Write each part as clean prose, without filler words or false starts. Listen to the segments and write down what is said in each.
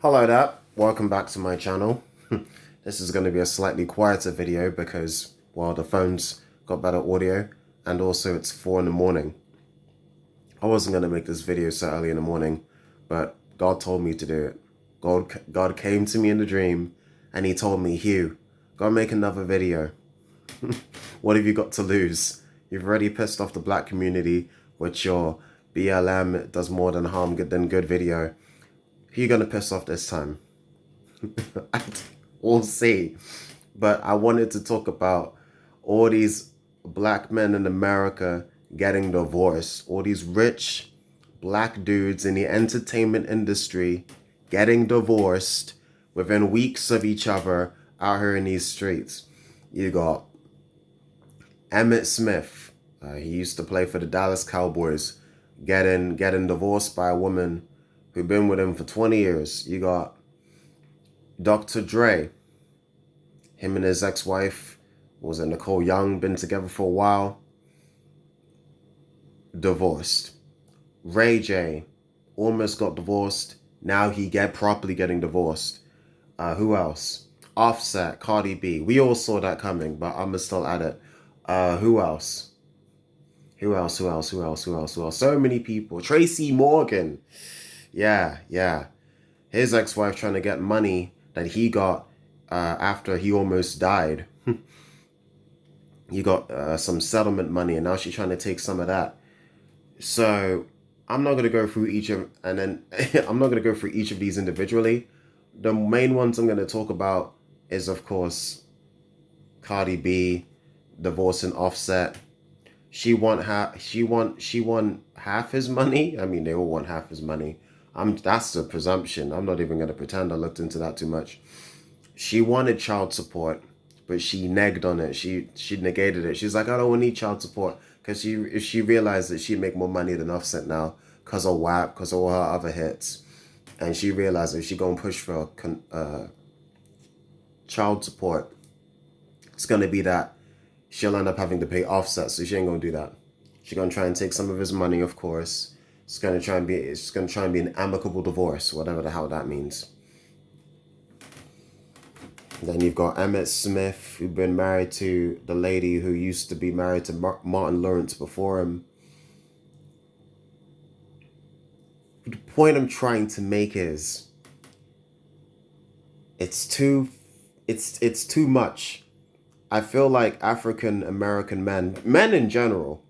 Hello there, welcome back to my channel. This is going to be a slightly quieter video because, well, the phone's got better audio and also it's 4 in the morning. I wasn't going to make this video so early in the morning, but God told me to do it. God came to me in a dream and he told me, Hugh, go make another video. What have you got to lose? You've already pissed off the black community with your BLM does more than harm than good video. Who you gonna piss off this time? We'll see. But I wanted to talk about all these black men in America getting divorced. All these rich black dudes in the entertainment industry getting divorced within weeks of each other out here in these streets. You got Emmett Smith. He used to play for the Dallas Cowboys, getting divorced by a woman who'd been with him for 20 years. You got Dr. Dre. Him and his ex-wife, was it Nicole Young, been together for a while. Divorced. Ray J almost got divorced. Now he properly getting divorced. Who else? Offset, Cardi B. We all saw that coming, but I'm still at it. Who else? Who else? So many people. Tracy Morgan. Yeah. His ex-wife trying to get money that he got after he almost died. He got some settlement money, and now she's trying to take some of that. So I'm not gonna go through each of, and then I'm not gonna go through each of these individually. The main ones I'm gonna talk about is, of course, Cardi B divorcing Offset. She won half his money. I mean, they all want half his money. That's a presumption. I'm not even gonna pretend I looked into that too much. She wanted child support, but she negged on it. She negated it. She's like, I don't need child support, because if she realized that she'd make more money than Offset now because of WAP, because of all her other hits, and she realized that she gonna push for child support, it's gonna be that she'll end up having to pay Offset, so she ain't gonna do that. She's gonna try and take some of his money, of course. It's gonna try and be an amicable divorce, whatever the hell that means. Then you've got Emmett Smith, who's been married to the lady who used to be married to Martin Lawrence before him. The point I'm trying to make is, it's too much. I feel like African American men in general,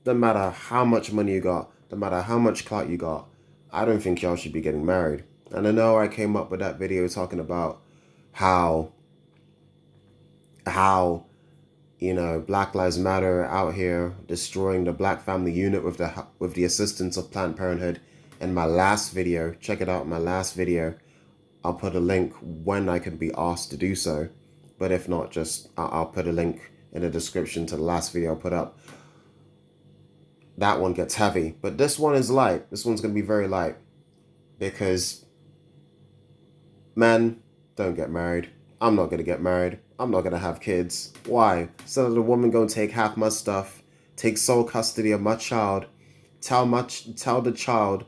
no matter how much money you got, no matter how much clout you got, I don't think y'all should be getting married. And I know I came up with that video talking about how Black Lives Matter out here destroying the black family unit with the assistance of Planned Parenthood. In my last video, check it out, my last video. I'll put a link when I can be asked to do so. But if not, just I'll put a link in the description to the last video I put up. That one gets heavy, but this one is light. This one's going to be very light, because men, don't get married. I'm not going to get married. I'm not going to have kids. Why? So that the woman going to take half my stuff, take sole custody of my child, tell the child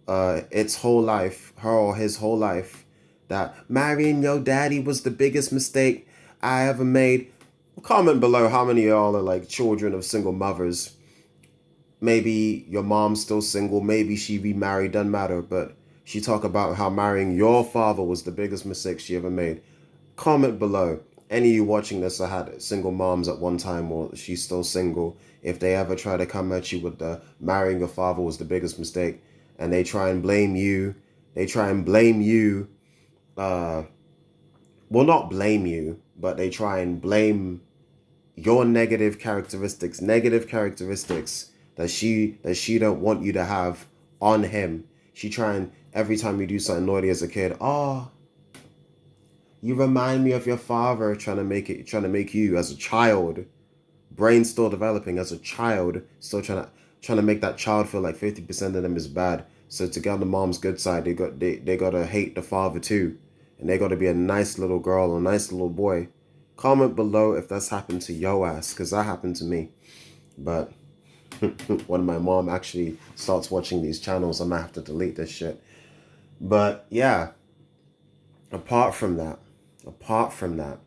its whole life, her or his whole life, that marrying your daddy was the biggest mistake I ever made. Comment below how many of y'all are like children of single mothers. Maybe your mom's still single, maybe she remarried, doesn't matter, but she talk about how marrying your father was the biggest mistake she ever made. Comment below. Any of you watching this that had single moms at one time, or she's still single, if they ever try to come at you with the marrying your father was the biggest mistake, and they try and blame you, well, not blame you, but they try and blame your negative characteristics that she don't want you to have on him. She trying, every time you do something naughty as a kid, oh, you remind me of your father, trying to make you as a child, brain still developing as a child, still trying to make that child feel like 50% of them is bad. So to get on the mom's good side, they gotta hate the father too. And they gotta be a nice little girl or a nice little boy. Comment below if that's happened to yo ass, because that happened to me. But when my mom actually starts watching these channels, I might have to delete this shit. But yeah, apart from that, apart from that,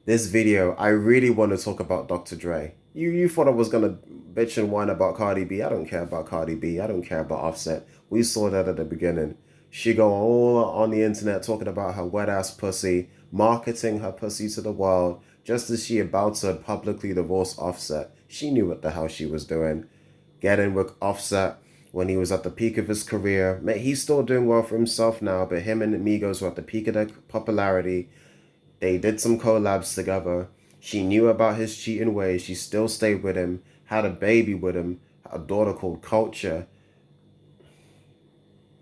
this video, I really want to talk about Dr. Dre. You thought I was gonna bitch and whine about Cardi B. I don't care about Cardi B. I don't care about Offset. We saw that at the beginning. She go all on the internet talking about her wet ass pussy, marketing her pussy to the world, just as she about to publicly divorce Offset. She knew what the hell she was doing. Getting with Offset when he was at the peak of his career. He's still doing well for himself now, but him and Migos were at the peak of their popularity. They did some collabs together. She knew about his cheating ways. She still stayed with him, had a baby with him, a daughter called Culture,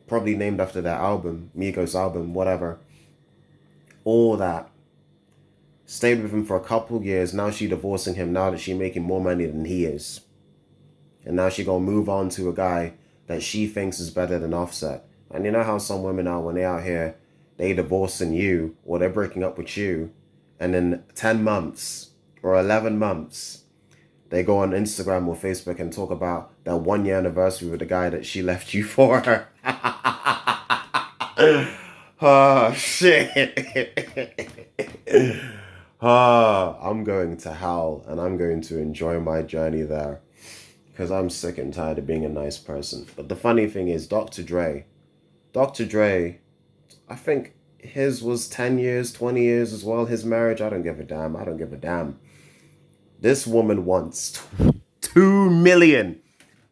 probably named after their album, Migos album, whatever. All that. Stayed with him for a couple years. Now she divorcing him now that she making more money than he is. And now she gonna move on to a guy that she thinks is better than Offset. And you know how some women are when they out here, they divorcing you or they're breaking up with you, and in 10 months or 11 months, they go on Instagram or Facebook and talk about their 1 year anniversary with the guy that she left you for. Oh, shit. Oh, I'm going to hell and I'm going to enjoy my journey there because I'm sick and tired of being a nice person. But the funny thing is, Dr. Dre, I think his was 10 years, 20 years as well. His marriage, I don't give a damn. I don't give a damn. This woman wants 2 million.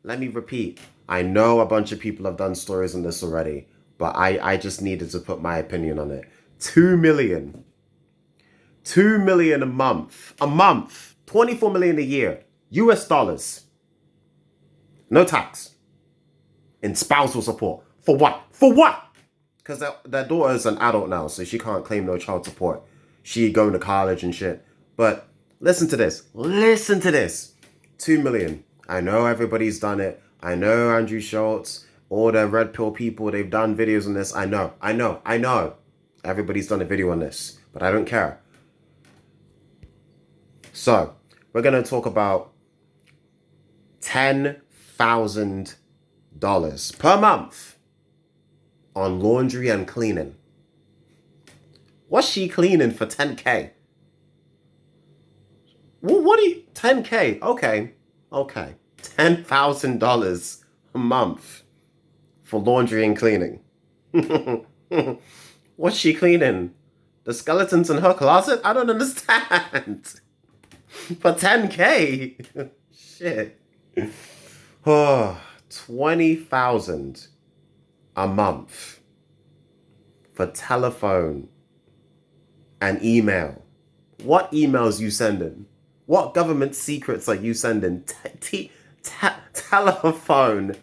Let me repeat. I know a bunch of people have done stories on this already, but I just needed to put my opinion on it. 2 million. 2 million a month. A month. 24 million a year. US dollars. No tax. In spousal support. For what? For what? Because their daughter is an adult now, so she can't claim no child support. She going to college and shit. But listen to this. Listen to this. 2 million. I know everybody's done it. I know Andrew Schultz, all the red pill people, they've done videos on this. I know. Everybody's done a video on this, but I don't care. So, we're going to talk about $10,000 per month on laundry and cleaning. What's she cleaning for 10K? What do you... 10K? Okay. $10,000 a month for laundry and cleaning. What's she cleaning? The skeletons in her closet? I don't understand. For 10K? Shit. Oh, 20,000 a month for telephone and email. What emails you sending? What government secrets are you sending? Telephone.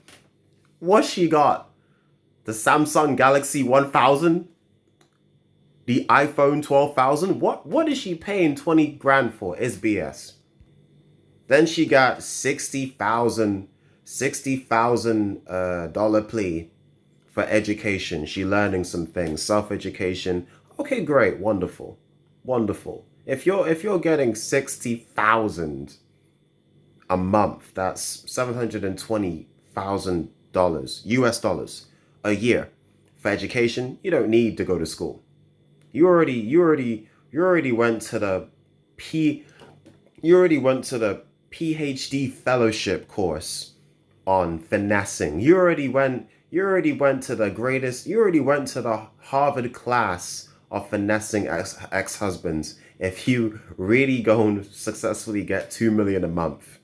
What she got? The Samsung Galaxy 1000? The iPhone 12,000? What is she paying 20 grand for? It's BS. Then she got $60,000 dollar plea for education. She learning some things, self-education. Okay, great, wonderful. If you're getting $60,000 a month, that's $720,000 US dollars a year for education. You don't need to go to school. You already went to the PhD fellowship course on finessing. You already went to the Harvard class of finessing ex-husbands if you really go and successfully get 2 million a month.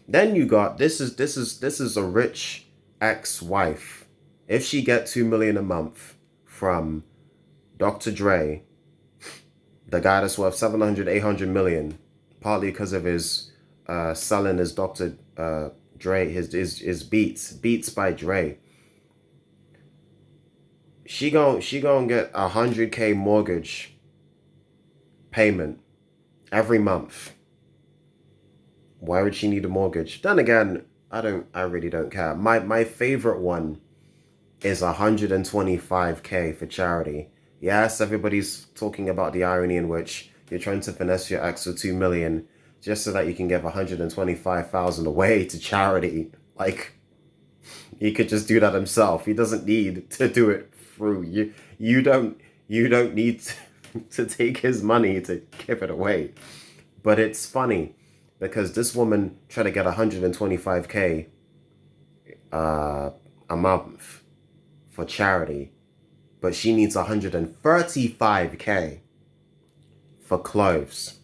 Then you got this is a rich ex-wife. If she get 2 million a month from Dr. Dre, the guy that's worth 700, 800 million, partly because of his selling his Dr. Dre, his Beats by Dre. She gonna get 100K mortgage payment every month. Why would she need a mortgage? Then again, I really don't care. My favorite one is 125K for charity. Yes, everybody's talking about the irony in which you're trying to finesse your ex with 2 million just so that you can give 125,000 away to charity. Like, He could just do that himself. He doesn't need to do it through you. You don't need to take his money to give it away. But it's funny because this woman tried to get 125K a month for charity, but she needs 135K for clothes.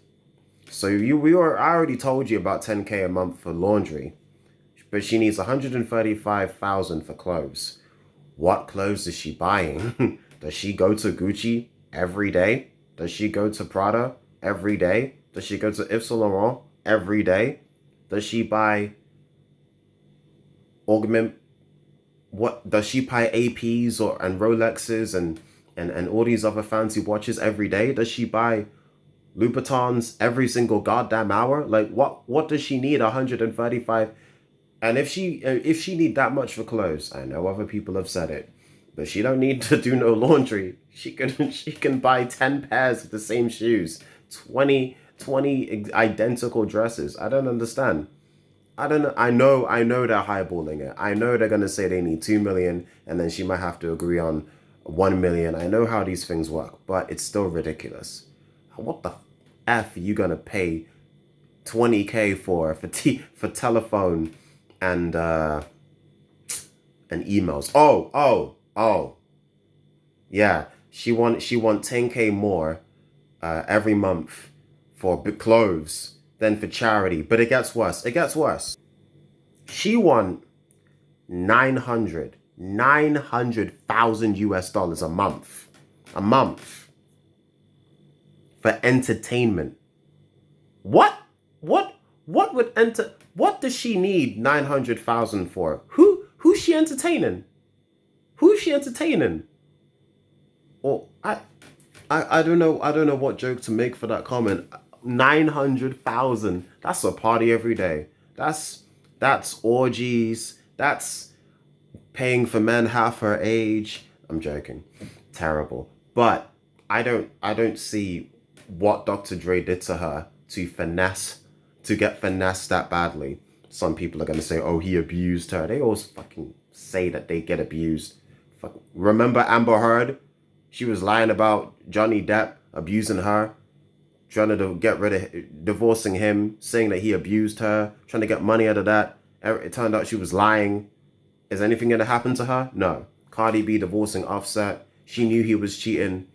So I already told you about 10K a month for laundry, but she needs 135,000 for clothes. What clothes is she buying? Does she go to Gucci every day? Does she go to Prada every day? Does she go to Yves Saint Laurent every day? Does she buy Augment? What does she buy APs and Rolexes and all these other fancy watches every day? Does she buy Louboutins every single goddamn hour? Like what does she need 135? And if she need that much for clothes, I know other people have said it, but she don't need to do no laundry. She can buy 10 pairs of the same shoes, 20 identical dresses. I don't understand. I don't know. I know they're highballing it. I know they're gonna say they need 2 million, and then she might have to agree on 1 million. I know how these things work, but it's still ridiculous. What the f are you gonna pay 20K for telephone and emails? Oh, yeah. She want 10K more every month for clothes than for charity. But it gets worse. It gets worse. She won 900,000 US dollars a month. A month for entertainment. What? What does she need 900,000 for? Who's she entertaining? Who's she entertaining? Or I don't know. I don't know what joke to make for that comment. 900,000. That's a party every day. That's orgies. That's paying for men half her age. I'm joking. Terrible. But I don't see what Dr. Dre did to her to get finessed that badly. Some people are gonna say, oh, he abused her. They always fucking say that they get abused. Remember Amber Heard? She was lying about Johnny Depp abusing her, trying to get rid of, divorcing him, saying that he abused her, trying to get money out of that. It turned out she was lying. Is anything going to happen to her? No. Cardi B divorcing Offset. She knew he was cheating.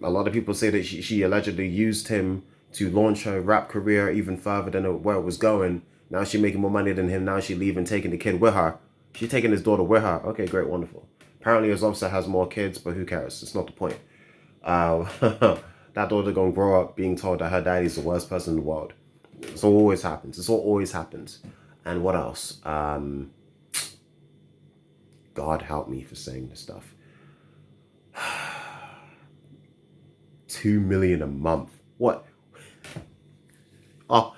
A lot of people say that she allegedly used him to launch her rap career even further than where it was going. Now she's making more money than him. Now she's leaving, taking the kid with her. She's taking his daughter with her. Okay, great, wonderful. Apparently his Offset has more kids, but who cares? It's not the point. That daughter gonna grow up being told that her daddy's the worst person in the world. It's all always happens. It's all always happens. And what else? God help me for saying this stuff. 2 million a month. What? Are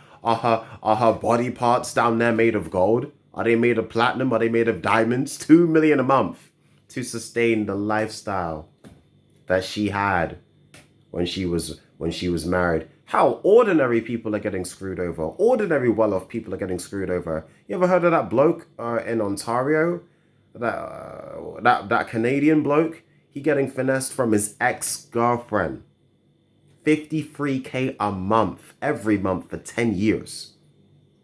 her body parts down there made of gold? Are they made of platinum? Are they made of diamonds? 2 million a month to sustain the lifestyle that she had when she was married. How ordinary people are getting screwed over. Ordinary well-off people are getting screwed over. You ever heard of that bloke in Ontario? That Canadian bloke? He getting finessed from his ex-girlfriend. 53K a month, every month for 10 years.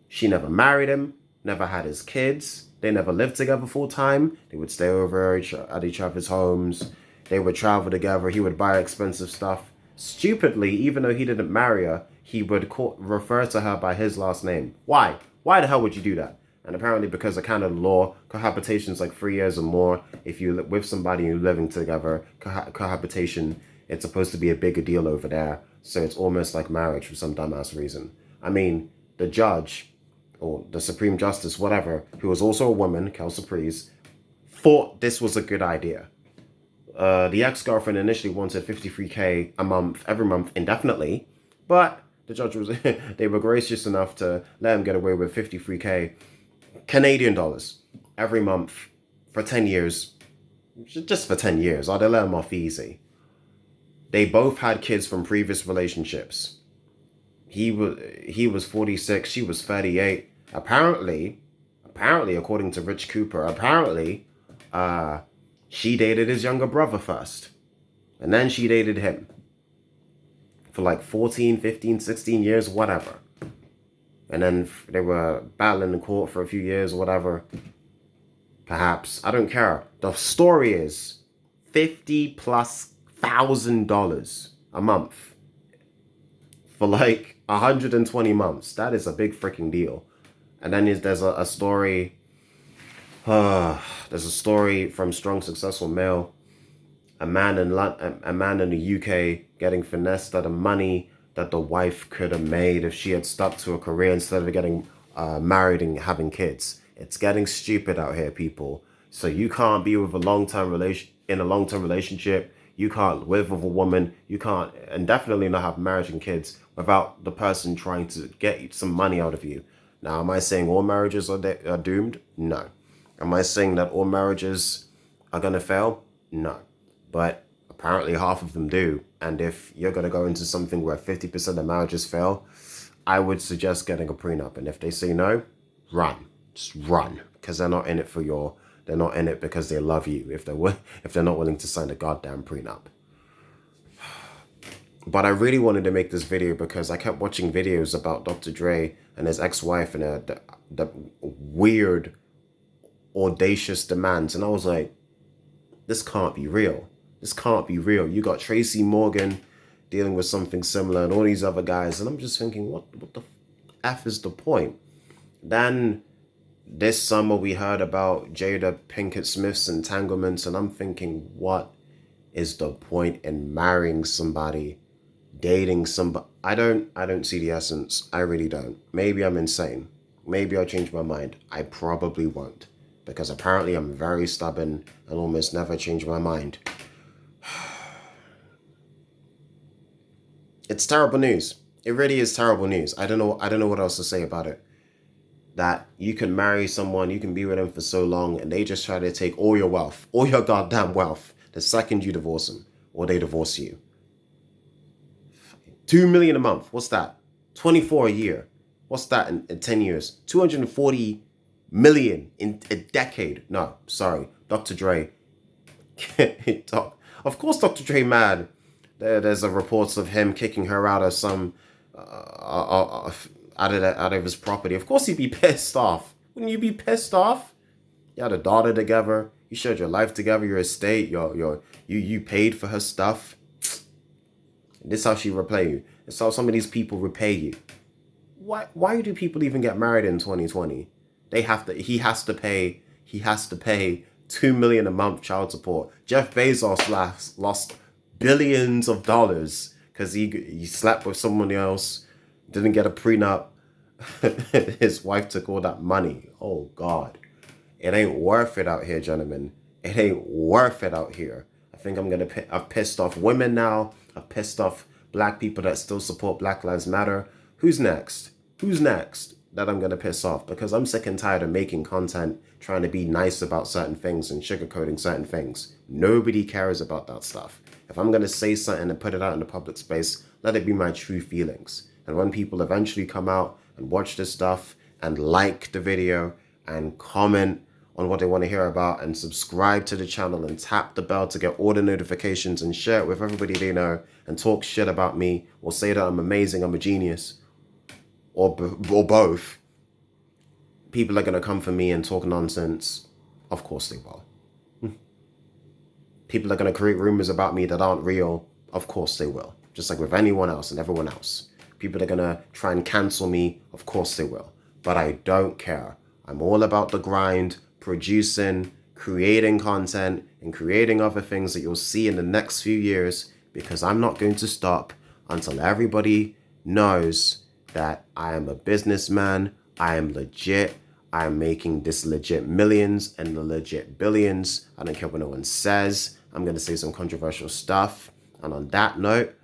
She never married him, never had his kids. They never lived together full time. They would stay over at each other's homes. They would travel together. He would buy expensive stuff. Stupidly, even though he didn't marry her, he would refer to her by his last name. Why? Why the hell would you do that? And apparently because of Canada law, cohabitation is like 3 years or more. If you live with somebody and you're living together, cohabitation, it's supposed to be a bigger deal over there. So it's almost like marriage for some dumbass reason. I mean, the judge, or the Supreme Justice, whatever, who was also a woman, Kelsey Priest, thought this was a good idea. The ex-girlfriend initially wanted 53K a month, every month, indefinitely, but the judge they were gracious enough to let him get away with 53K Canadian dollars every month for 10 years, just for 10 years, or they let him off easy. They both had kids from previous relationships. He was 46, she was 38. Apparently, apparently, according to Rich Cooper, apparently, she dated his younger brother first. And then she dated him for like 14, 15, 16 years, whatever. And then they were battling in court for a few years, whatever. Perhaps. I don't care. The story is $50,000+ a month for like 120 months. That is a big freaking deal. And then there's a story. There's a story from Strong Successful Male. A man in the UK getting finessed out of money that the wife could have made if she had stuck to a career instead of getting married and having kids. It's getting stupid out here, people. So you can't be with a long-term relationship. You can't live with a woman. You can't, and definitely not have marriage and kids without the person trying to get some money out of you. Now, am I saying all marriages are doomed? No. Am I saying that all marriages are going to fail? No. But apparently half of them do. And if you're going to go into something where 50% of marriages fail, I would suggest getting a prenup. And if they say no, run. Just run. Because they're not in it they're not in it because they love you. If they're not willing to sign a goddamn prenup. But I really wanted to make this video because I kept watching videos about Dr. Dre and his ex-wife and the weird, audacious demands. And I was like, this can't be real. This can't be real. You got Tracy Morgan dealing with something similar and all these other guys. And I'm just thinking, what the F is the point? Then this summer we heard about Jada Pinkett Smith's entanglements. And I'm thinking, what is the point in marrying somebody, dating somebody? I don't see the essence. I really don't. Maybe I'm insane. Maybe I'll change my mind. I probably won't. Because apparently I'm very stubborn and almost never change my mind. It's terrible news. It really is terrible news. I don't know what else to say about it. That you can marry someone, you can be with them for so long, and they just try to take all your wealth, all your goddamn wealth, the second you divorce them, or they divorce you. $2 million a month. What's that? 24 a year. What's that in 10 years? 240 million in a decade. No, sorry. Dr. Dre. Of course Dr. Dre mad. There's a reports of him kicking her out of some out of his property. Of course he'd be pissed off. Wouldn't you be pissed off? You had a daughter together. You shared your life together, your estate, you paid for her stuff. This is how she repay you. It's how some of these people repay you. Why do people even get married in 2020? He has to pay $2 million a month child support. Jeff Bezos lost billions of dollars because he slept with someone else, didn't get a prenup. His wife took all that money. Oh God. It ain't worth it out here, gentlemen. It ain't worth it out here. I think I've pissed off women now. I've pissed off black people that still support Black Lives Matter. Who's next? Who's next that I'm going to piss off? Because I'm sick and tired of making content, trying to be nice about certain things and sugarcoating certain things. Nobody cares about that stuff. If I'm going to say something and put it out in the public space, let it be my true feelings. And when people eventually come out and watch this stuff and like the video and comment on what they want to hear about and subscribe to the channel and tap the bell to get all the notifications and share it with everybody they know and talk shit about me or say that I'm amazing, I'm a genius, or both, people are going to come for me and talk nonsense. Of course they will. People are going to create rumors about me that aren't real. Of course they will. Just like with anyone else and everyone else. People are going to try and cancel me. Of course they will. But I don't care. I'm all about the grind, producing, creating content, and creating other things that you'll see in the next few years, because I'm not going to stop until everybody knows that I am a businessman, I am legit, I am making this legit millions and the legit billions. I don't care what no one says. I'm going to say some controversial stuff. And on that note,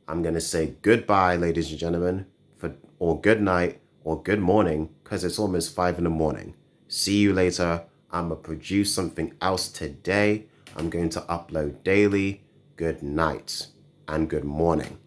I'm going to say goodbye, ladies and gentlemen, or good night, or good morning, because it's almost 5 in the morning. See you later. I'm going to produce something else today. I'm going to upload daily. Good night and good morning.